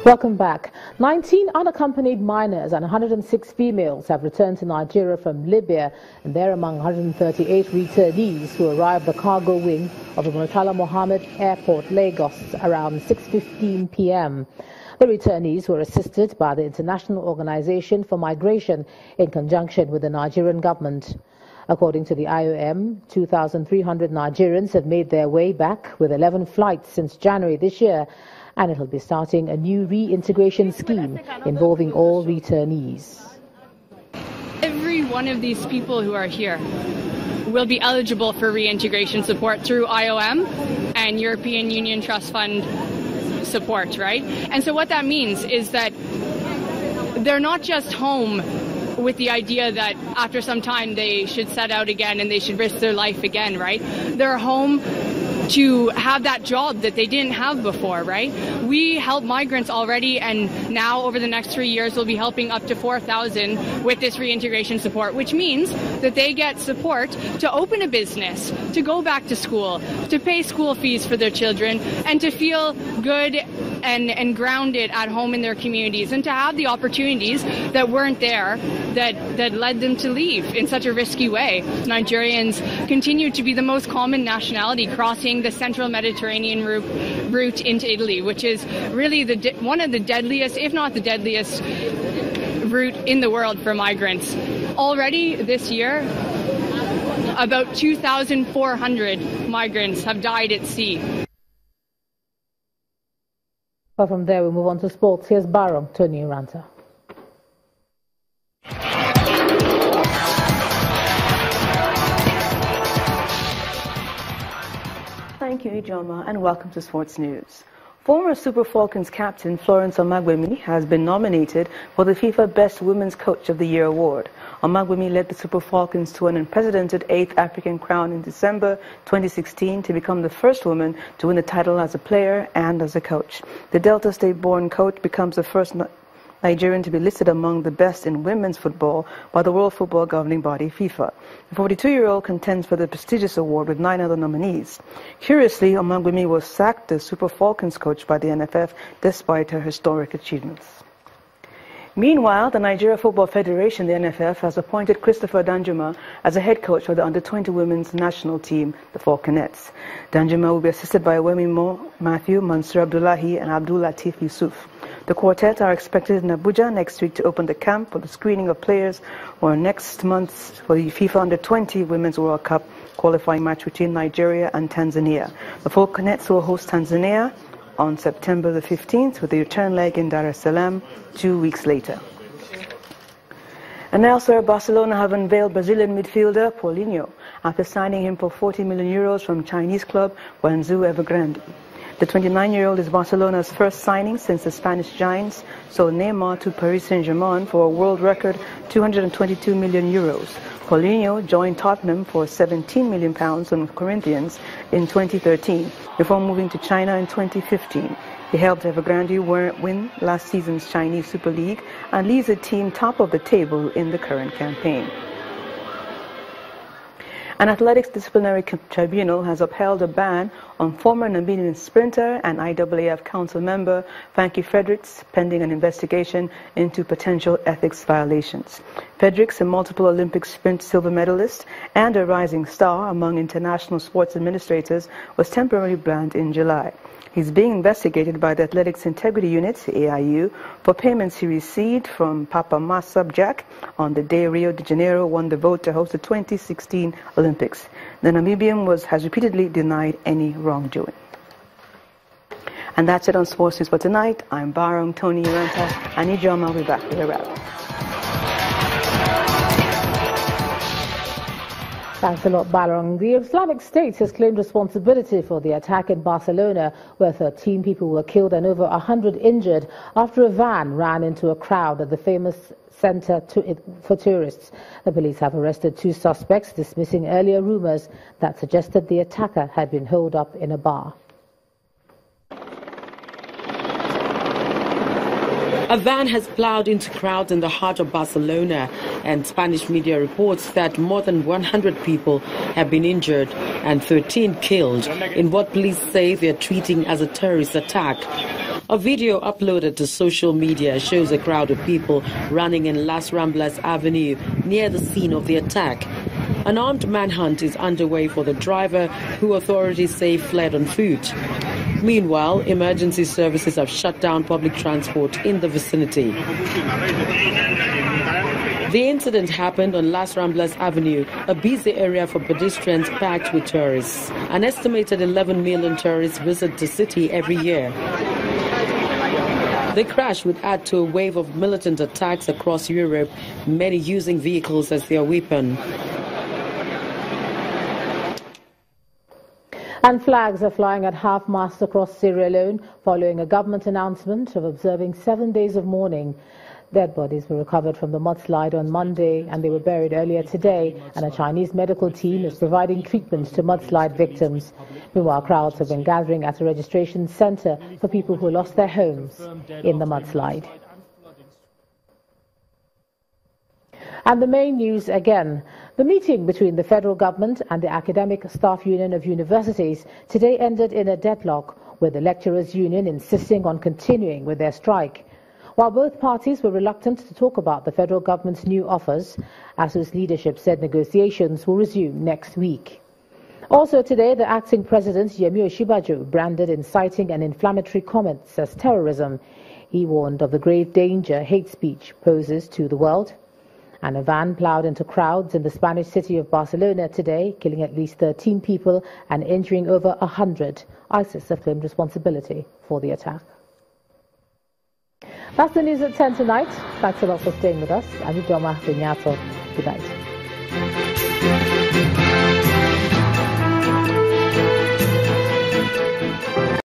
Welcome back. 19 unaccompanied minors and 106 females have returned to Nigeria from Libya, and they're among 138 returnees who arrived the cargo wing of the Murtala Mohammed Airport, Lagos, around 6:15 p.m. The returnees were assisted by the International Organization for Migration in conjunction with the Nigerian government. According to the IOM, 2,300 Nigerians have made their way back with 11 flights since January this year, and it will be starting a new reintegration scheme involving all returnees. Every one of these people who are here will be eligible for reintegration support through IOM and European Union Trust Fund support, right? And so what that means is that they're not just home with the idea that after some time they should set out again and they should risk their life again, right? They're home to have that job that they didn't have before, right? We help migrants already, and now over the next 3 years we'll be helping up to 4,000 with this reintegration support, which means that they get support to open a business, to go back to school, to pay school fees for their children, and to feel good and grounded at home in their communities, and to have the opportunities that weren't there that led them to leave in such a risky way. Nigerians continue to be the most common nationality crossing the central Mediterranean route into Italy, which is really one of the deadliest, if not the deadliest, route in the world for migrants. Already this year, about 2,400 migrants have died at sea. Well, from there we move on to sports. Here's Barrow, Tony Ranta. Thank you, Ijoma, and welcome to Sports News. Former Super Falcons captain Florence Omagbemi has been nominated for the FIFA Best Women's Coach of the Year award. Omagbemi led the Super Falcons to an unprecedented 8th African crown in December 2016 to become the first woman to win the title as a player and as a coach. The Delta State-born coach becomes the first Nigerian to be listed among the best in women's football by the World Football governing body, FIFA. The 42-year-old contends for the prestigious award with 9 other nominees. Curiously, Omagbemi was sacked as Super Falcons coach by the NFF despite her historic achievements. Meanwhile, the Nigeria Football Federation, the NFF, has appointed Christopher Danjuma as a head coach for the under-20 women's national team, the Falconets. Danjuma will be assisted by Wemi Mo, Matthew, Mansur Abdullahi, and Abdul Latif Yusuf. The quartet are expected in Abuja next week to open the camp for the screening of players or next month for the FIFA Under-20 Women's World Cup qualifying match between Nigeria and Tanzania. The Falconets will host Tanzania on September the 15th with the return leg in Dar es Salaam 2 weeks later. And elsewhere, Barcelona have unveiled Brazilian midfielder Paulinho after signing him for €40 million from Chinese club Guangzhou Evergrande. The 29-year-old is Barcelona's first signing since the Spanish Giants sold Neymar to Paris Saint-Germain for a world record €222 million. Paulinho joined Tottenham for £17 million from Corinthians in 2013 before moving to China in 2015. He helped Evergrande win last season's Chinese Super League and leads the team top of the table in the current campaign. An athletics disciplinary tribunal has upheld a ban on former Namibian sprinter and IAAF council member Frankie Fredericks pending an investigation into potential ethics violations. Fredericks, a multiple Olympic sprint silver medalist and a rising star among international sports administrators, was temporarily banned in July. He's being investigated by the Athletics Integrity Unit, AIU, for payments he received from Papa Masab Jack on the day Rio de Janeiro won the vote to host the 2016 Olympics. The Namibian has repeatedly denied any wrongdoing. And that's it on Sports News for tonight. I'm Barong Tony Ranta, and Ijoma will be back with a wrap. Thanks a lot, Balong. The Islamic State has claimed responsibility for the attack in Barcelona, where 13 people were killed and over 100 injured after a van ran into a crowd at the famous center for tourists. The police have arrested 2 suspects, dismissing earlier rumors that suggested the attacker had been holed up in a bar. A van has plowed into crowds in the heart of Barcelona, and Spanish media reports that more than 100 people have been injured and 13 killed in what police say they are treating as a terrorist attack. A video uploaded to social media shows a crowd of people running in Las Ramblas Avenue near the scene of the attack. An armed manhunt is underway for the driver, who authorities say fled on foot. Meanwhile, emergency services have shut down public transport in the vicinity. The incident happened on Las Ramblas Avenue, a busy area for pedestrians packed with tourists. An estimated 11 million tourists visit the city every year. The crash would add to a wave of militant attacks across Europe, many using vehicles as their weapon. And flags are flying at half-mast across Sierra Leone following a government announcement of observing 7 days of mourning. Dead bodies were recovered from the mudslide on Monday and they were buried earlier today, and a Chinese medical team is providing treatment to mudslide victims. Meanwhile, crowds have been gathering at a registration centre for people who lost their homes in the mudslide. And the main news again. The meeting between the federal government and the Academic Staff Union of Universities today ended in a deadlock, with the lecturers' union insisting on continuing with their strike. While both parties were reluctant to talk about the federal government's new offers, ASU's leadership said negotiations will resume next week. Also today, the acting president, Yemi Osinbajo, branded inciting and inflammatory comments as terrorism. He warned of the grave danger hate speech poses to the world. And a van ploughed into crowds in the Spanish city of Barcelona today, killing at least 13 people and injuring over 100. ISIS have claimed responsibility for the attack. That's the news at 10 tonight. Thanks a lot for staying with us. I'm Danjuma. Good night.